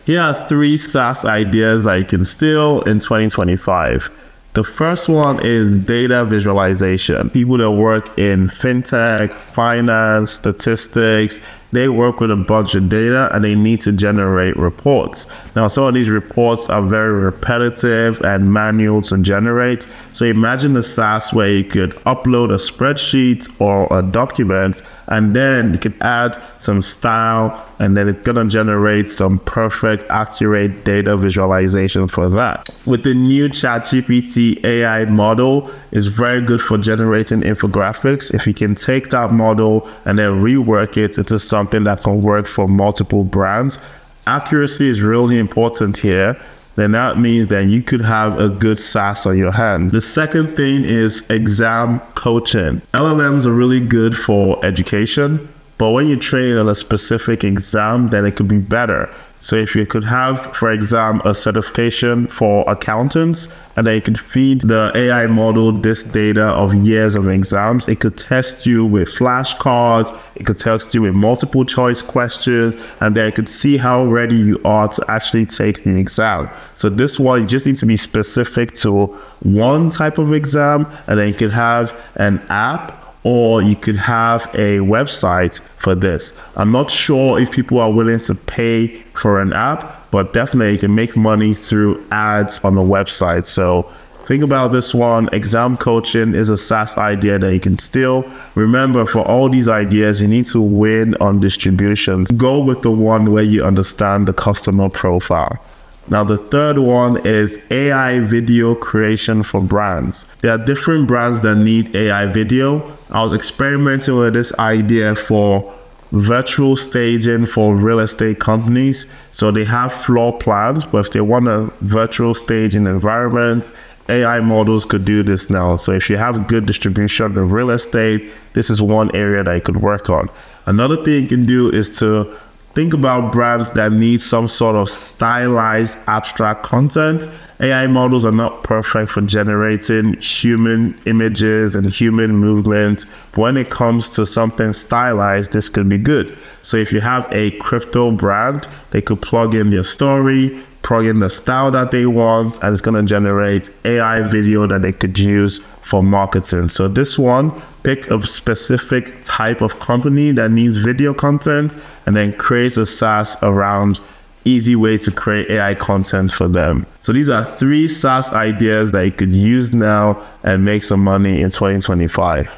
Here are three SaaS ideas that you can steal in 2025. The first one is data visualization. People that work in fintech, finance, statistics, they work with a bunch of data and they need to generate reports. Now, some of these reports are very repetitive and manual to generate. So imagine a SaaS where you could upload a spreadsheet or a document, and then you can add some style, and then it's gonna generate some perfect, accurate data visualization for that. With the new ChatGPT AI model, it's very good for generating infographics. If you can take that model and then rework it into something that can work for multiple brands, accuracy is really important here. Then that means that you could have a good SaaS on your hand. The second thing is exam coaching. LLMs are really good for education, but when you train on a specific exam, then it could be better. So if you could have, for example, a certification for accountants, and then you could feed the AI model this data of years of exams, it could test you with flashcards, it could test you with multiple choice questions, and then it could see how ready you are to actually take the exam. So this one, you just need to be specific to one type of exam, and then you could have an app, or you could have a website for this. I'm not sure if people are willing to pay for an app, but definitely you can make money through ads on the website. So think about this one. Exam coaching is a SaaS idea that you can steal. Remember, for all these ideas, you need to win on distributions. Go with the one where you understand the customer profile. Now, the third one is AI video creation for brands. There are different brands that need AI video. I was experimenting with this idea for virtual staging for real estate companies. So they have floor plans, but if they want a virtual staging environment, AI models could do this now. So if you have good distribution of real estate, this is one area that you could work on. Another thing you can do is to think about brands that need some sort of stylized abstract content. AI models are not perfect for generating human images and human movement. But when it comes to something stylized, this could be good. So if you have a crypto brand, they could plug in their story, plug in the style that they want, and it's going to generate AI video that they could use for marketing. So this one, pick a specific type of company that needs video content and then create a SaaS around easy way to create AI content for them. So these are three SaaS ideas that you could use now and make some money in 2025.